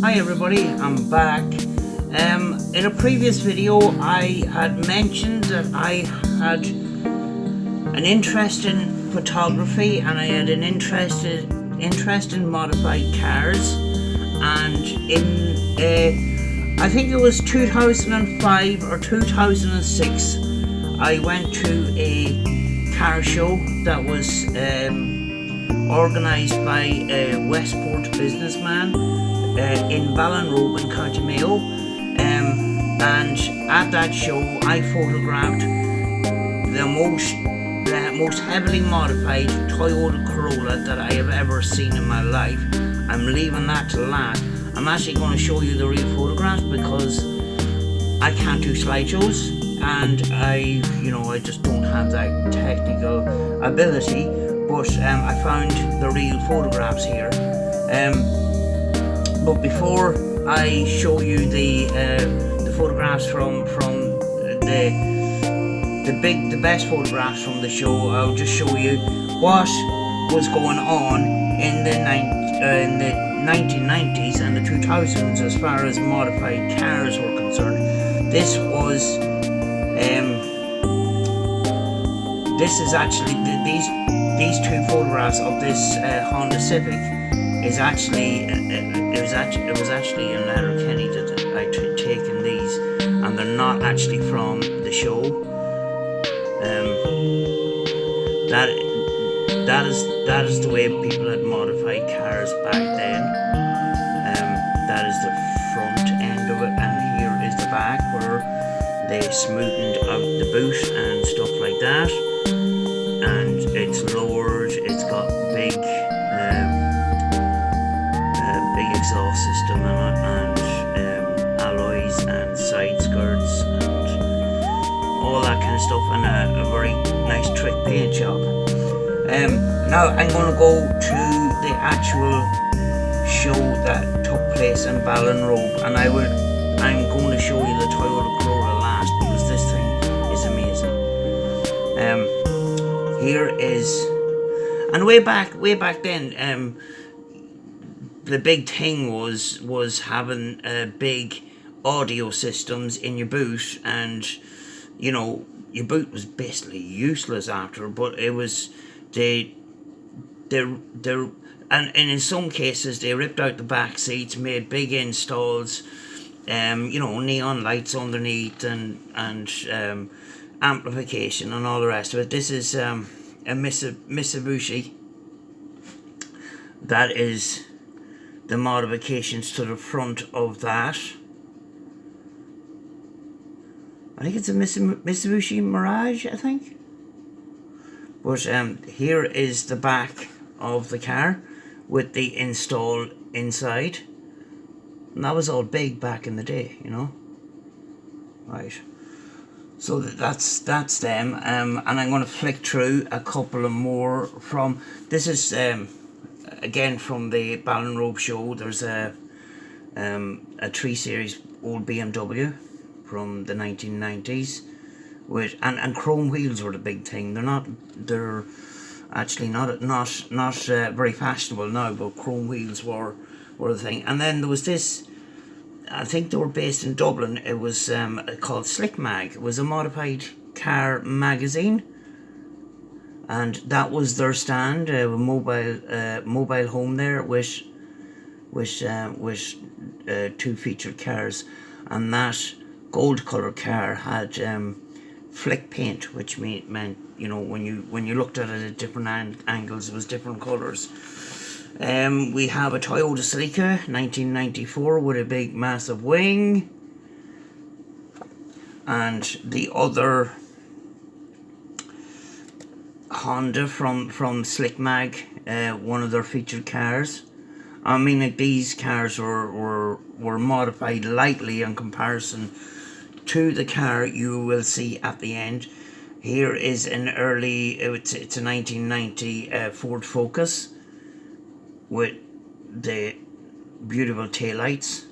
Hi everybody, I'm back. In a previous video I had mentioned that I had an interest in photography and I had an interest in modified cars, and in I think it was 2005 or 2006 I went to a car show that was organised by a Westport businessman in Ballinrobe in County Mayo, and at that show I photographed the most heavily modified Toyota Corolla that I have ever seen in my life. I'm leaving that to last. I'm actually going to show you the real photographs because I can't do slideshows and I just don't have that technical ability, but I found the real photographs here. But before I show you the photographs from the best photographs from the show, I'll just show you what was going on in the 1990s and the 2000s as far as modified cars were concerned. This is actually these two photographs of this Honda Civic is actually it was actually in Letterkenny that I taken these, and they're not actually from the show. That is the way people had modified cars back then. That is the front end of it, and here is the back where they smoothened out the boot and stuff like that. And it's lowered. It's got big exhaust system in it, and alloys and side skirts and all that kind of stuff, and a very nice trick paint job. Now I'm going to go to the actual show that took place in Ballinrobe, and I'm going to show you the Toyota Corolla last because this thing is amazing. Here is, and way back then, the big thing was having big audio systems in your boot, and your boot was basically useless after, but it was and in some cases they ripped out the back seats, made big installs, neon lights underneath and amplification and all the rest of it. This is a Mitsubishi. That is the modifications to the front of that. I think it's a Mitsubishi Mirage, I think. But here is the back of the car with the install inside. And that was all big back in the day, Right. So that's them. And I'm going to flick through a couple of more from... This is, again, from the Ballinrobe show. There's a 3 Series old BMW from the 1990s. And chrome wheels were the big thing. They're actually not very fashionable now, but chrome wheels were the thing. And then there was this, I think they were based in Dublin. It was called Slick Mag. It was a modified car magazine, and that was their stand, a mobile home there with 2 featured cars, and that gold color car had flick paint, which meant when you looked at it at different angles, it was different colors. We have a Toyota Celica 1994 with a big massive wing, and the other Honda from Slick Mag, one of their featured cars. I mean, like, these cars were modified lightly in comparison to the car you will see at the end. Here is an early, it's a 1990 Ford Focus with the beautiful taillights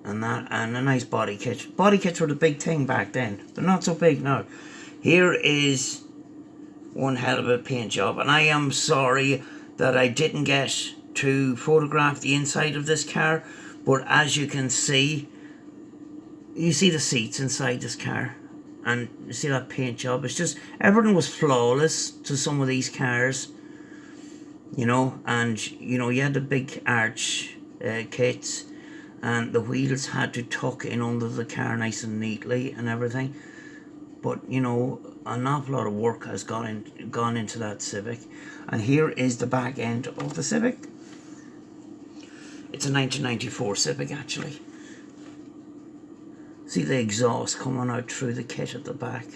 and a nice body kit. Body kits were the big thing back then. They're not so big now. Here is one hell of a paint job, and I am sorry that I didn't get to photograph the inside of this car, but as you can see, you see the seats inside this car, and you see that paint job. It's just, everything was flawless to some of these cars, you know. And you know, you had the big arch kits, and the wheels had to tuck in under the car nice and neatly and everything. But you know, an awful lot of work has gone into that Civic. And here is the back end of the Civic. It's a 1994 Civic, actually. See the exhaust coming out through the kit at the back.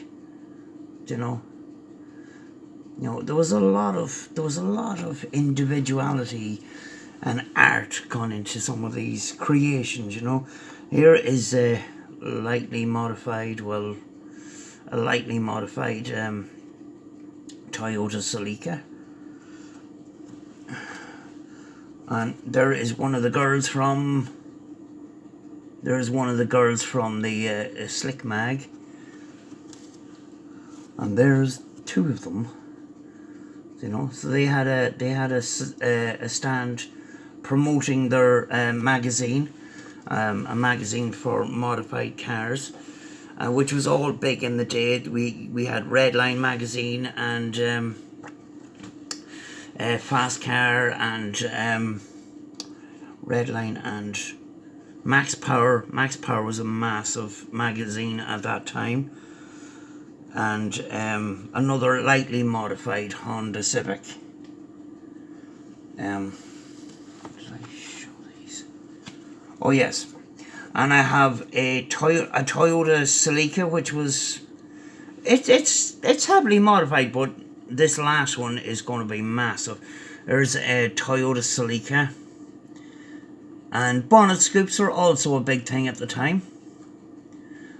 You know, there was a lot of individuality and art gone into some of these creations. You know, here is a lightly modified, Toyota Celica. And there is one of the girls from the Slick Mag, and there's two of them. You know, so they had a stand promoting their magazine, a magazine for modified cars, which was all big in the day. We had Redline magazine and Fast Car and Redline and Max Power. Max Power was a massive magazine at that time. And another lightly modified Honda Civic. Did I show these? Oh yes. And I have a Toyota Celica, which was it's heavily modified, but this last one is going to be massive. There's a Toyota Celica, and bonnet scoops are also a big thing at the time.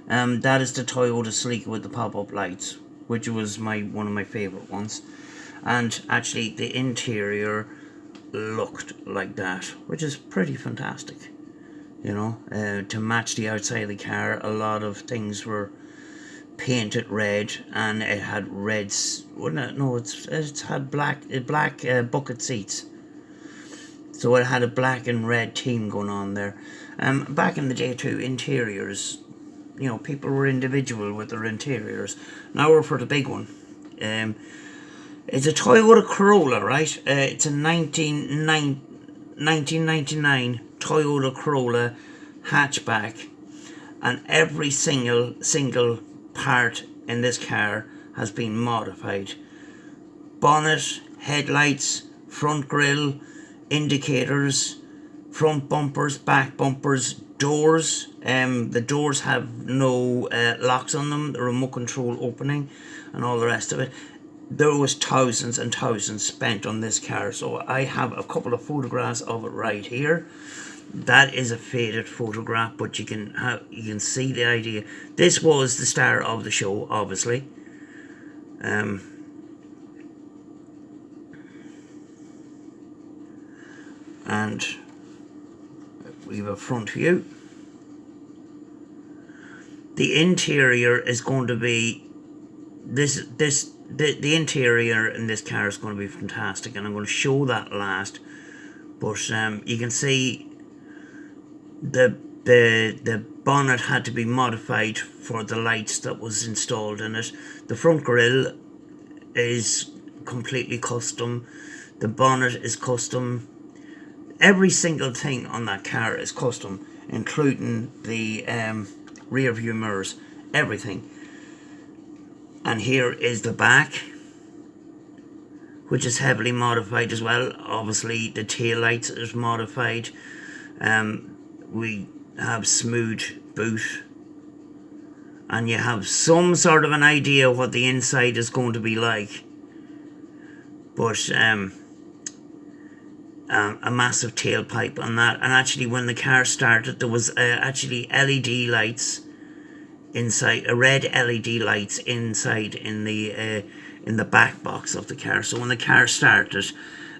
That is the Toyota Celica with the pop-up lights, which was one of my favourite ones. And actually the interior looked like that, which is pretty fantastic. You know, to match the outside of the car, a lot of things were painted red, and it had reds. No, it had black bucket seats. So it had a black and red theme going on there. Back in the day too, interiors, you know, people were individual with their interiors. Now we're for the big one. It's a Toyota Corolla, right? It's a 1999 Toyota Corolla hatchback, and every single part in this car has been modified. Bonnet, headlights, front grille, indicators, front bumpers, back bumpers, doors. The doors have no locks on them, the remote control opening and all the rest of it. There was thousands and thousands spent on this car, so I have a couple of photographs of it right here. That is a faded photograph, but you can see the idea. This was the star of the show, obviously. And we have a front view. The interior is going to be the interior in this car is going to be fantastic, and I'm going to show that last. But you can see the bonnet had to be modified for the lights that was installed in it. The front grille is completely custom. The bonnet is custom. Every single thing on that car is custom, including the rear view mirrors, everything. And here is the back, which is heavily modified as well. Obviously the tail lights is modified. We have smooth boot, and you have some sort of an idea what the inside is going to be like. But a massive tailpipe on that, and actually when the car started there was actually LED lights inside, red LED lights inside in the back box of the car. So when the car started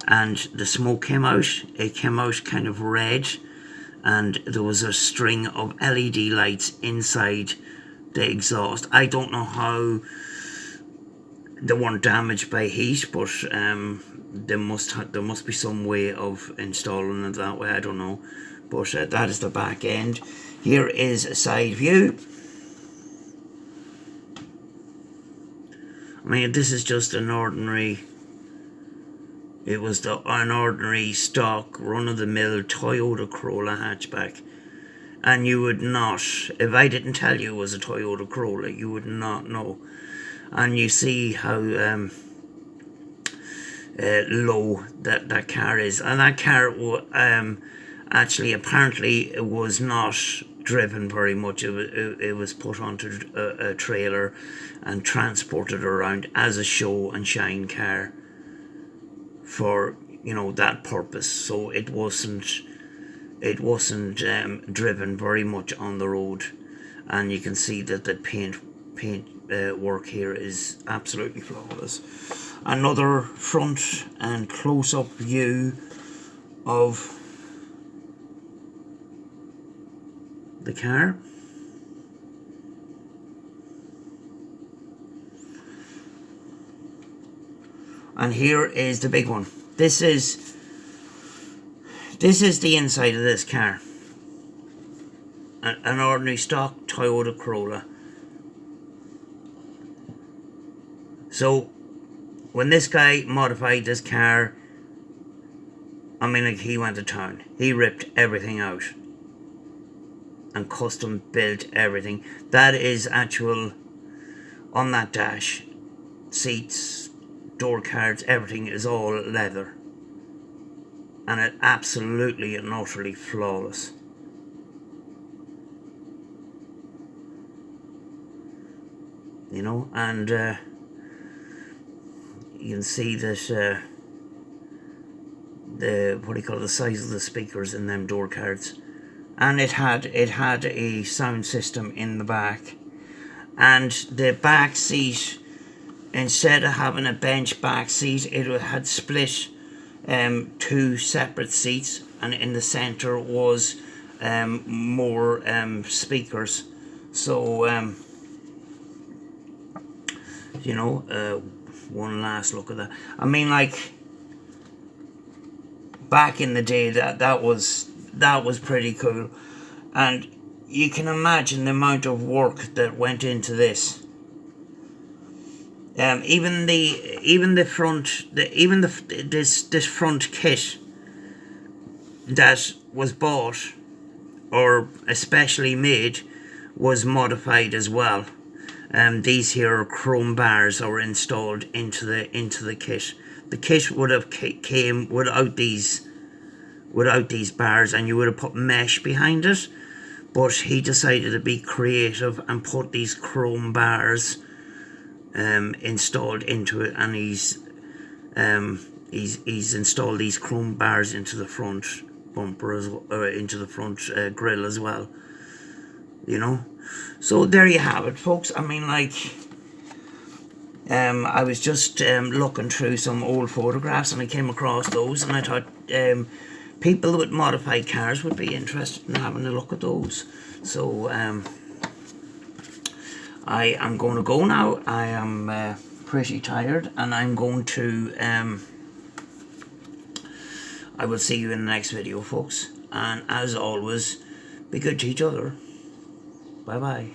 and the smoke came out, it came out kind of red, and there was a string of LED lights inside the exhaust. I don't know how they weren't damaged by heat, but there must be some way of installing it that way. I don't know, but that is the back end. Here is a side view. I mean, this is just an ordinary. It was an ordinary stock, run-of-the-mill Toyota Corolla hatchback. And you would not, if I didn't tell you it was a Toyota Corolla, you would not know. And you see how low that car is. And that car actually, apparently, it was not driven very much. It was put onto a trailer and transported around as a show and shine car for, you know, that purpose. So it wasn't driven very much on the road, and you can see that the paint work here is absolutely flawless. Another front and close-up view of the car. And here is the big one. This is the inside of this car. An ordinary stock Toyota Corolla. So, when this guy modified this car, I mean, like, he went to town. He ripped everything out and custom built everything. That is actual, on that dash, seats, door cards, everything is all leather. And it absolutely and utterly flawless. You know, and you can see that the size of the speakers in them door cards, and it had a sound system in the back, and the back seat, instead of having a bench back seat, it had split two separate seats, and in the center was more speakers. So you know, one last look at that. I mean, like, back in the day, that was pretty cool, and you can imagine the amount of work that went into this. Even the front, this front kit that was bought or especially made was modified as well. These here are chrome bars that were installed into the kit. The kit would have came without these bars, and you would have put mesh behind it. But he decided to be creative and put these chrome bars installed into it, and he's installed these chrome bars into the front bumper into the front grille as well. You know, so there you have it, folks. I mean, like, I was just looking through some old photographs, and I came across those, and I thought people with modified cars would be interested in having a look at those. So I am going to go now. I am pretty tired, and I'm going to I will see you in the next video, folks, and as always, be good to each other. Bye bye.